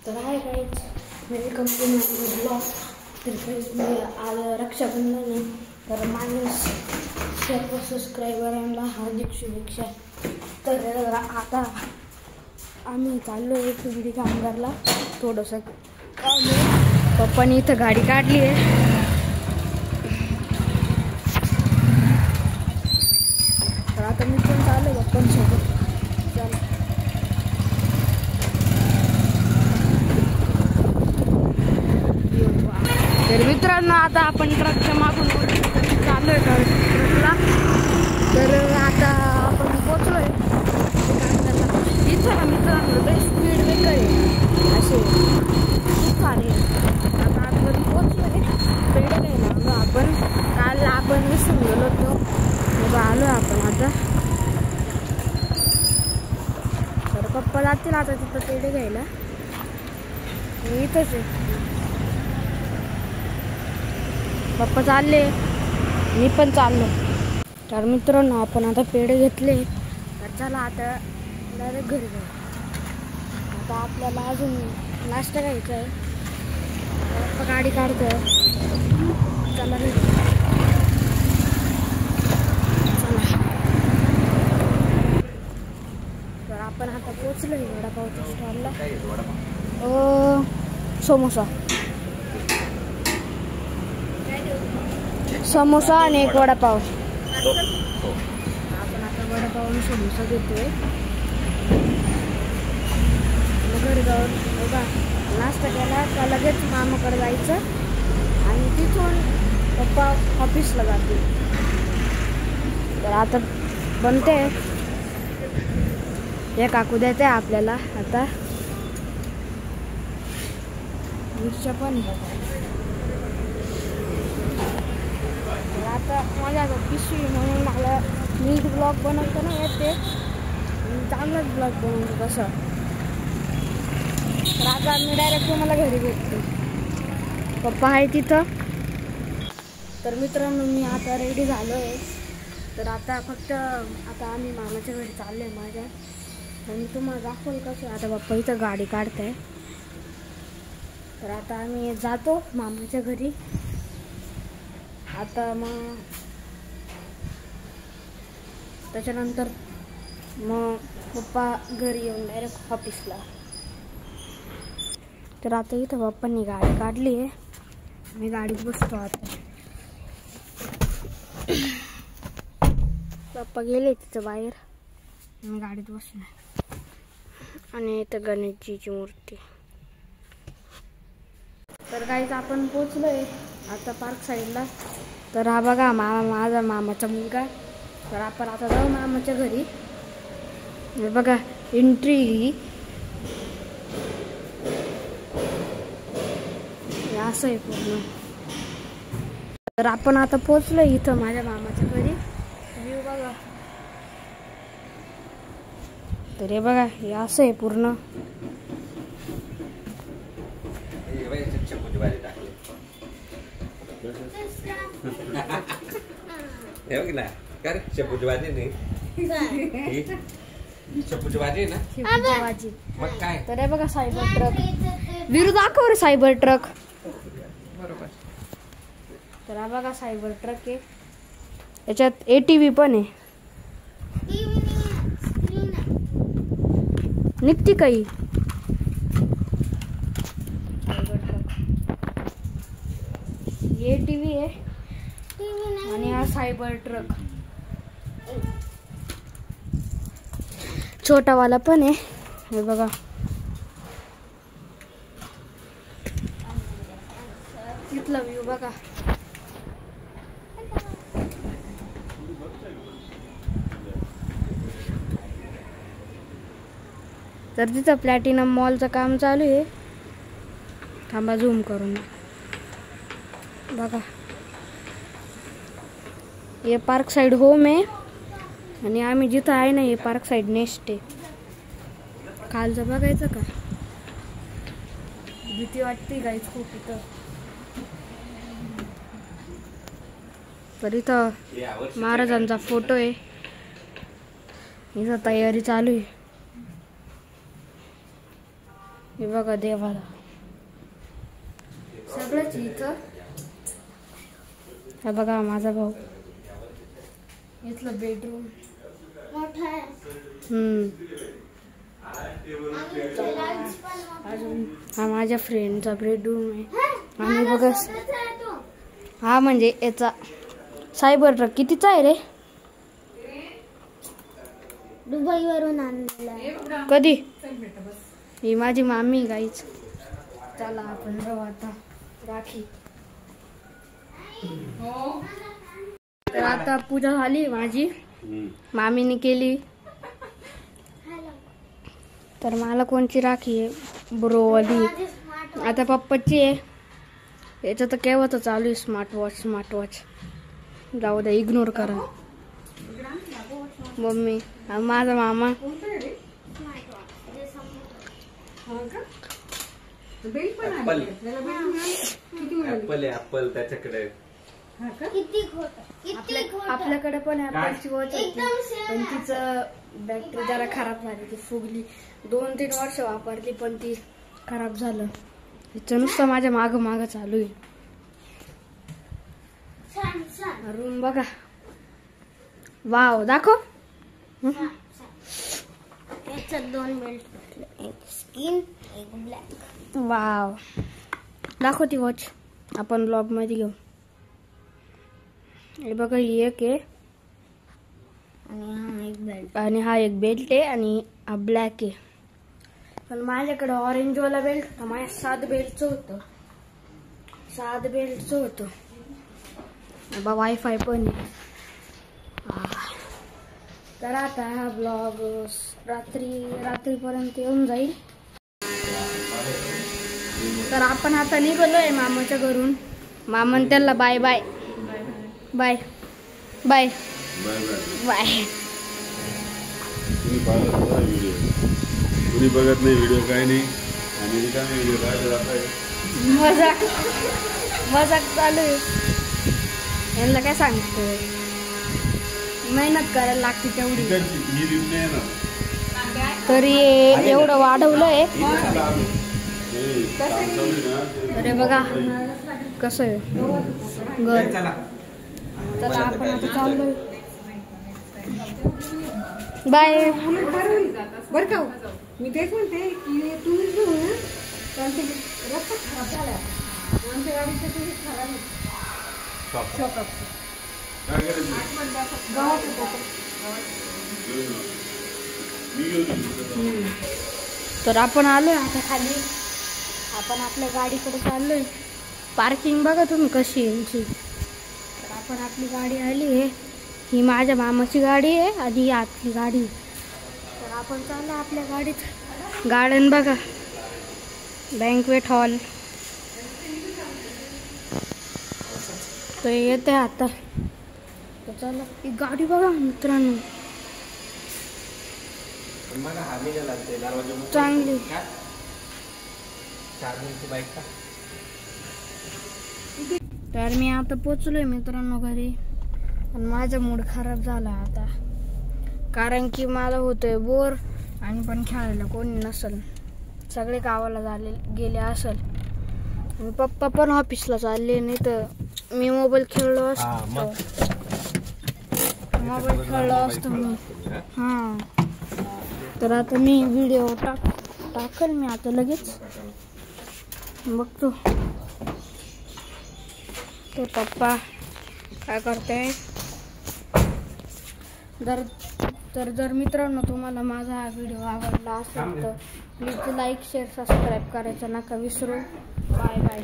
तर hi guys, welcome to my blog. तर guys मी आज रक्षाबंधन आहे, तर माझ्या सर्व सबस्क्रायबरांना हार्दिक शुभेच्छा. तर आता आम्ही चाललो आहे पिंडी कामगारला. थोडंसं काम आहे. पप्पानी इथं गाडी काढली आहे. तर आता मी पण चालू आहे पप्पांसोबत. तर मित्रांनो, आता आपण ट्रकच्या मागून चालू आहे ट्रकला. तर आता आपण पोचलोय इथं ना मित्रांनो. लय स्पीड ब्रेकर आहे असे खूप सारे. आता आपण पोचलोय पेढे घ्यायला. आपण काल आपण विसरून गेलो होतो, तेव्हा आलो आपण आता. तर पप्पा जातील आता तिथं पेढे घ्यायला. मी इथंच आहे. पप्पा चालले, मी पण चाललो. तर मित्रांनो, आपण आता पेढे घेतले. तर चला आता डायरेक्ट घरी जाऊ. आता आपल्याला अजून नाश्ता घ्यायचा आहे. पप्पा गाडी काढतोय. चला घरी. चला. तर आपण आता पोचलो आहे वडापावच्या स्टॉलला. समोसा आणि एक वडापाव. आपण आता वडापाव आणि समोसा घेतोय. घरी जाऊन बघा नाश्ता केला का लगेच मामाकडे जायचं आणि तिथून पप्पा ऑफिसला जातील. तर आता बनते. हे काकू देते आपल्याला आता मिरच्या पण. आता माझ्या पिशवी म्हणून मला मी ब्लॉग बनवतो ना येते, चांगलाच ब्लॉग बनवतो तसं. तर आता मी डायरेक्ट तुम्हाला घरी भेटतो. पप्पा आहे तिथं. तर मित्रांनो, मी आता रेडी झालो आहे. तर आता फक्त आता आम्ही मामाच्या घरी चाललो आहे माझ्या. तर मी तुम्हाला दाखवलं कसं. आता पप्पा इथं गाडी काढत आहे. तर आता आम्ही जातो मामाच्या घरी. आता मग त्याच्यानंतर मग पप्पा घरी येऊन डायरेक्ट ऑफिसला. तर आता इथं पप्पांनी गाडी काढली आहे. मी गाडीत बसतो आता. पप्पा गेले तिथं बाहेर, मी गाडीत बसलो. आणि इथं गणेशजीची मूर्ती. तर गाईज आपण पोचलोय आता पार्क साईडला. तर हा बघा माझा मामाचा मुलगा. तर आपण आता जाऊ मामाच्या घरी. बघा एंट्री असं आहे पूर्ण. तर आपण आता पोचलोय इथं माझ्या मामाच्या घरी. व्ह्यू बघा. तर हे बघा हे असं आहे पूर्ण. शेपूची भाजी नाही, शेपूची भाजी ना. मग काय. तर हे बघा सायबर ट्रक. विरू दाखव रे सायबर ट्रक. बरोबर. तर हा बघा सायबर ट्रक आहे. याच्यात ATV पण आहे. निघती काही. सायबर ट्रक ATV आहे आणि हा सायबर ट्रक छोटावाला पण आहे. हे बघा इथला व्ह्यू बघा. तर तिथं प्लॅटिनम मॉलचं काम चालू आहे. थांबा झूम करून बघा. हे पार्क साइड होम आहे आणि आम्ही जिथं आहे ना हे पार्क साइड नेक्स्ट आहे. खालचं बघायचं का. भीती वाटते गाईच खूप इथं. तर इथं महाराजांचा फोटो आहे. इथं तयारी चालू आहे. हे बघा देवाला सगळंच इथं. हा बघा माझा भाऊ, इथलं बेडरूम मोठा आहे. अजून हा माझ्या फ्रेंडचा बेडरूम आहे. आणि बघा हा म्हणजे याचा सायबर ट्रक कितीचा आहे रे? दुबईवरून आणलेला. कधी? ही माझी मामी गाईच. चला आपण जाऊ आता राखी. तर आता पूजा झाली माझी, मामीने केली. तर मला कोणची राखी आहे? ब्रोवाली. आता पप्पाची आहे. याचं तर केव्हाच चालू आहे स्मार्ट वॉच. जाऊ द्या, इग्नोर करा. मम्मी, माझा मामा. ऍपल त्याच्याकडे आपल्याकडे पण ऍपलची वॉच होती, पण तिचं बॅटरी जरा खराब झाली, ती फुगली. 2-3 वर्ष वापरली पण ती खराब झालं. तिचं नुसतं माझ्या माग चालू आहे. रूम बघा. वाव, दाखव. 2 बेल्ट, एक स्किन, एक ब्लॅक. वाव, दाखव ती वॉच. आपण ब्लॉग मध्ये घेऊ. हे बघा, ही एक आहे आणि हा एक बेल्ट आहे आणि हा ब्लॅक आहे. पण माझ्याकडे ऑरेंज वाला बेल्ट होता. माझ्या 7 बेल्टचं होतं. 7 बेल्टचं होतं. वायफाय पण आहे. तर आता हा ब्लॉग रात्रीपर्यंत येऊन जाईल. तर आपण आता निघालोय मामाच्या घरून. मामान त्याला bye bye bye bye bye. कुणी बघत नाही व्हिडिओ, काय नाही. आणि रिकामे व्हिडिओ काय मजाक चालू आहे. यांना काय सांगतोय, मेहनत करायला लागते तेवढी. तरी एवढं वाढवलंय. अरे बघा कसं आहे घर. चला आपण आता चाललोय. बाय. बरं का, मी तेच म्हणते की तुम्ही घेऊन रस्ता खराब झाला. आमच्या गाडीचं तुम्ही खराब तर आपण आलोय आता खाली. आपण आपल्या गाडीकडे चाललोय. पार्किंग बघा तुम्ही कशी आहे यांची. तर आपण आपली गाडी आली आहे. ही माझ्या मामाची गाडी आहे आणि ही आतली गाडी. तर आपण चाललो आपल्या गाडीत. गार्डन बघा, बँक्वेट हॉल. तर येते आता. तर चला, ही गाडी बघा मित्रांनो, चांगली. तर मी आता पोचलोय मित्रांनो घरी. आणि माझा मूड खराब झाला आता, कारण की मला होतोय बोर आणि पण खेळायला कोणी नसल. सगळे गावाला गेले असल. पप्पा पण ऑफिसला चालले, नाही तर मी मोबाईल खेळलो असतो मी. हां, तर आता मी व्हिडिओ टाकल मी आता लगेच बघतो. तर पप्पा काय करते. जर मित्रांनो तुम्हाला माझा हा व्हिडिओ आवडला असेल तर प्लीज लाईक, शेअर, सबस्क्राईब करायचं नका विसरू. Bye bye.